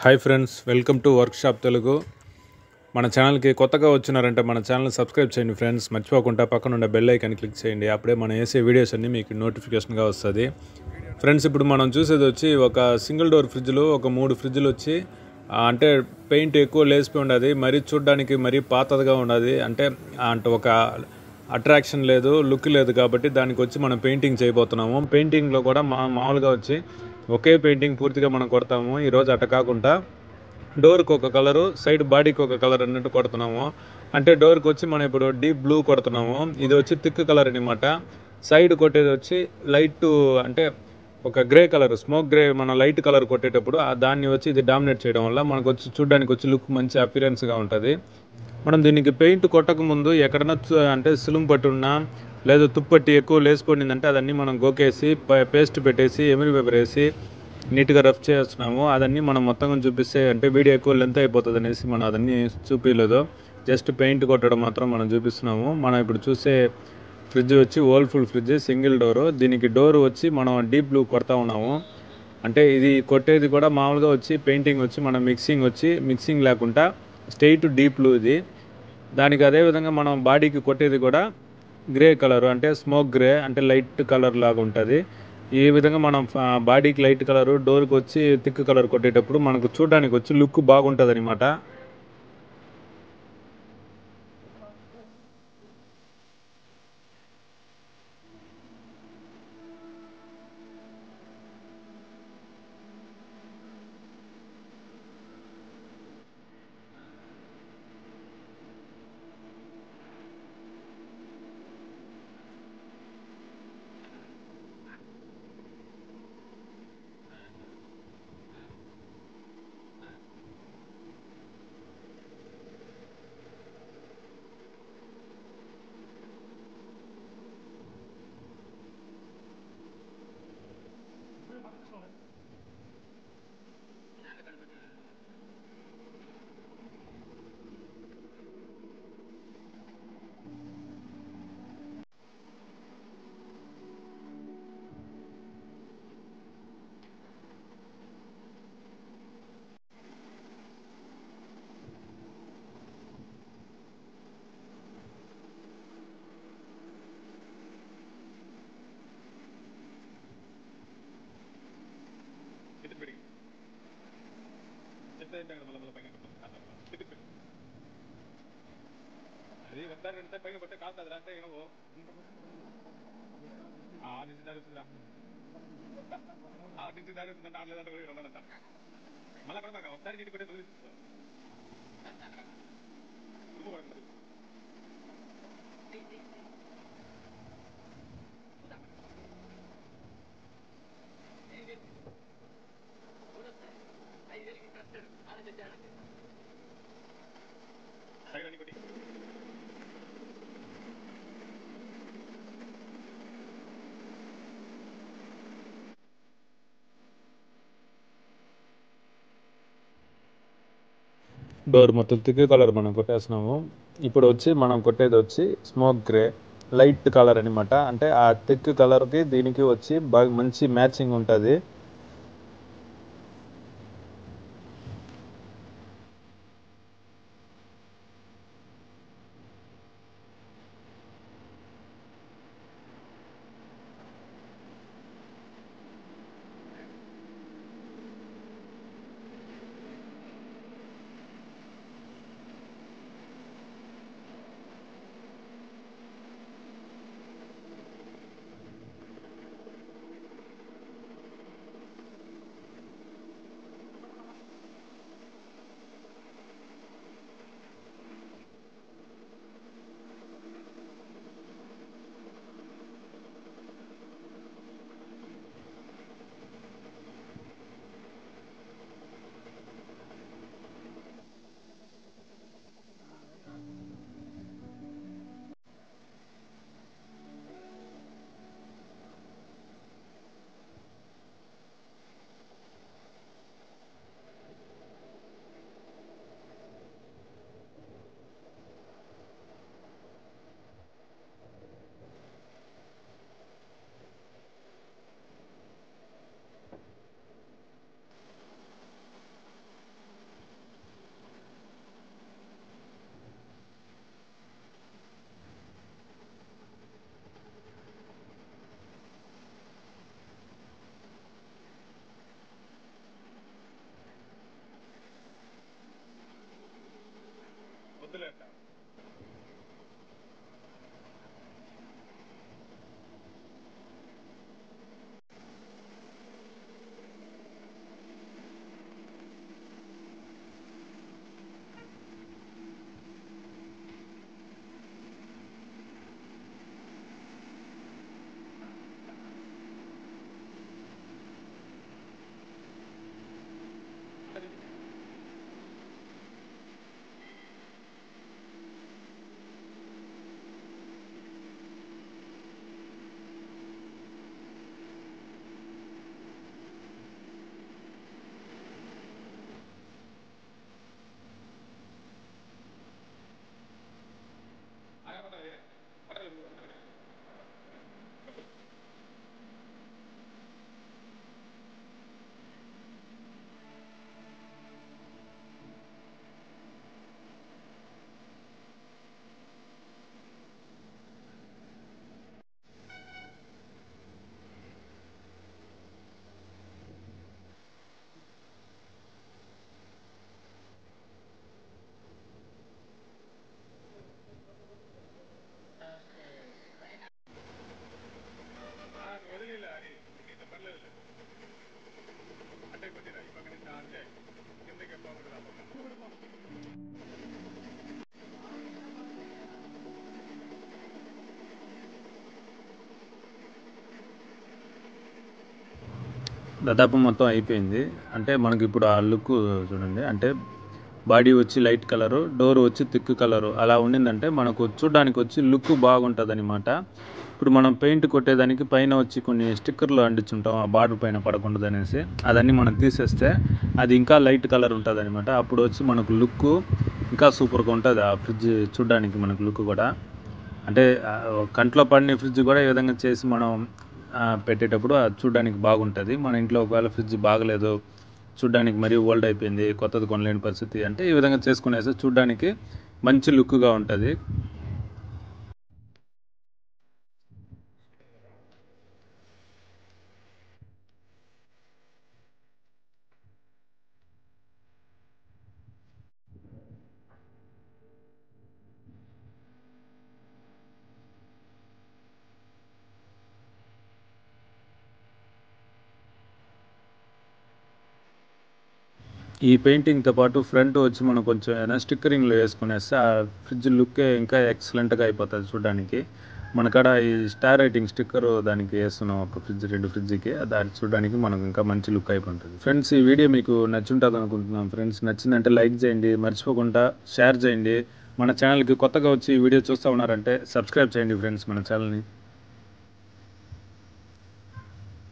Hi friends, welcome to workshop Telugu. మన ఛానల్కి కొత్తగా వచ్చినారంటే మన ఛానల్ సబ్స్క్రైబ్ చేయండి ఫ్రెండ్స్. మర్చిపోకుండా పక్కన ఉండే బెల్ ఐకాన్ క్లిక్ చేయండి. అప్పుడే మనం వేసే వీడియోస్ అన్నీ మీకు నోటిఫికేషన్గా వస్తుంది. ఫ్రెండ్స్, ఇప్పుడు మనం చూసేది వచ్చి ఒక సింగిల్ డోర్ ఫ్రిడ్జ్లు, ఒక 3 ఫ్రిడ్జ్లు వచ్చి అంటే పెయింట్ ఎక్కువ లేసిపోయి ఉండదు, మరీ చూడడానికి మరీ పాతదిగా ఉండదు. అంటే ఒక అట్రాక్షన్ లేదు, లుక్ లేదు. కాబట్టి దానికి వచ్చి మనం పెయింటింగ్ చేయబోతున్నాము. పెయింటింగ్లో కూడా మామూలుగా వచ్చి ఒకే పెయింటింగ్ పూర్తిగా మనం కొడతాము. ఈరోజు అట్ట కాకుండా డోర్కి ఒక కలరు, సైడ్ బాడీకి ఒక కలర్ అన్నట్టు కొడుతున్నాము. అంటే డోర్కి వచ్చి మనం ఇప్పుడు డీప్ బ్లూ కొడుతున్నాము. ఇది వచ్చి థిక్ కలర్ అనమాట. సైడ్ కొట్టేది వచ్చి లైట్, అంటే ఒక గ్రే కలర్, స్మోక్ గ్రే. మనం లైట్ కలర్ కొట్టేటప్పుడు దాన్ని వచ్చి ఇది డామినేట్ చేయడం వల్ల మనకు వచ్చి చూడడానికి వచ్చి లుక్ మంచి అపిరెన్స్గా ఉంటుంది. మనం దీనికి పెయింట్ కొట్టక ముందు ఎక్కడన్నా అంటే సులుం పట్టున్నా లేదా తుప్పట్టి ఎక్కువ లేసిపోయిందంటే అదన్నీ మనం గోకేసి పేస్ట్ పెట్టేసి ఎమిరి పేపర్ వేసి నీట్గా రఫ్ చేస్తున్నాము. అదన్నీ మనం మొత్తంగా చూపిస్తే అంటే వీడియో ఎక్కువ లెంత్ అయిపోతుంది అనేసి మనం అదన్నీ చూపించలేదు. జస్ట్ పెయింట్ కొట్టడం మాత్రం మనం చూపిస్తున్నాము. మనం ఇప్పుడు చూసే ఫ్రిడ్జ్ వచ్చి ఓల్ఫుల్ ఫ్రిడ్జ్, సింగిల్ డోరు. దీనికి డోర్ వచ్చి మనం డీప్ బ్లూ కొడతా ఉన్నాము. అంటే ఇది కొట్టేది కూడా మామూలుగా వచ్చి పెయింటింగ్ వచ్చి మనం మిక్సింగ్ లేకుండా స్ట్రెయిట్ డీప్ బ్లూ ఇది. దానికి అదేవిధంగా మనం బాడీకి కొట్టేది కూడా గ్రే కలర్, అంటే స్మోక్ గ్రే, అంటే లైట్ కలర్ లాగా ఉంటుంది. ఈ విధంగా మనం బాడీకి లైట్ కలరు, డోర్కి వచ్చి థిక్ కలర్ కొట్టేటప్పుడు మనకు చూడడానికి వచ్చి లుక్ బాగుంటుంది అనమాట. అది ఒకసారి రెండుసారి పైన కొట్టే కాదు అంటే ఏమో ఆ నుంచి దాడుతుందా, ఆ నుంచి దాడుతుందంటే ఆడలేదంటే ఉండదంట. మళ్ళీ కూడా ఒకసారి నీటి కొట్టే తొలగిస్తుంది. సైడ్ అని కొట్టి డోర్ మొత్తం థిక్ కలర్ మనం కొట్టేస్తున్నాము. ఇప్పుడు వచ్చి మనం కొట్టేది వచ్చి స్మోక్ గ్రే, లైట్ కలర్ అనమాట. అంటే ఆ థిక్ కలర్కి దీనికి వచ్చి బాగా మంచి మ్యాచింగ్ ఉంటుంది. దాదాపు మొత్తం అయిపోయింది. అంటే మనకి ఇప్పుడు ఆ లుక్ చూడండి, అంటే బాడీ వచ్చి లైట్ కలరు, డోర్ వచ్చి థిక్ కలరు అలా ఉండిందంటే మనకు చూడడానికి వచ్చి లుక్ బాగుంటుంది అనమాట. ఇప్పుడు మనం పెయింట్ కొట్టేదానికి పైన వచ్చి కొన్ని స్టిక్కర్లు అంటించుంటాం ఆ బార్డర్ పైన పడకూడదు అనేసి, అదన్నీ మనం తీసేస్తే అది ఇంకా లైట్ కలర్ ఉంటుంది అనమాట. అప్పుడు వచ్చి మనకు లుక్ ఇంకా సూపర్గా ఉంటుంది ఆ ఫ్రిడ్జ్ చూడడానికి. మనకు లుక్ కూడా అంటే కంట్లో పడిన ఫ్రిడ్జ్ కూడా ఈ విధంగా చేసి మనం పెట్టేటప్పుడు అది చూడడానికి బాగుంటుంది. మన ఇంట్లో ఒకవేళ ఫ్రిడ్జ్ బాగలేదు, చూడడానికి మరీ ఓల్డ్ అయిపోయింది, కొత్తది కొనలేని పరిస్థితి అంటే ఈ విధంగా చేసుకునేసి చూడడానికి మంచి లుక్గా ఉంటుంది. ఈ పెయింటింగ్తో పాటు ఫ్రంట్ వచ్చి మనం కొంచెం ఏదైనా స్టిక్కరింగ్లో వేసుకునేస్తే ఆ ఫ్రిడ్జ్ లుక్కే ఇంకా ఎక్సలెంట్గా అయిపోతుంది చూడడానికి. మన కాడ ఈ స్టార్ రేటింగ్ స్టిక్కర్ దానికి వేస్తున్నాం ఒక ఫ్రిడ్జ్, 2 ఫ్రిడ్జ్కి, దాన్ని చూడడానికి మనకు ఇంకా మంచి లుక్ అయిపోతుంది. ఫ్రెండ్స్, ఈ వీడియో మీకు నచ్చుంటుంది అనుకుంటున్నాం. ఫ్రెండ్స్, నచ్చిందంటే లైక్ చేయండి, మర్చిపోకుండా షేర్ చేయండి. మన ఛానల్కి కొత్తగా వచ్చి ఈ వీడియో చూస్తూ ఉన్నారంటే సబ్స్క్రైబ్ చేయండి ఫ్రెండ్స్ మన ఛానల్ని.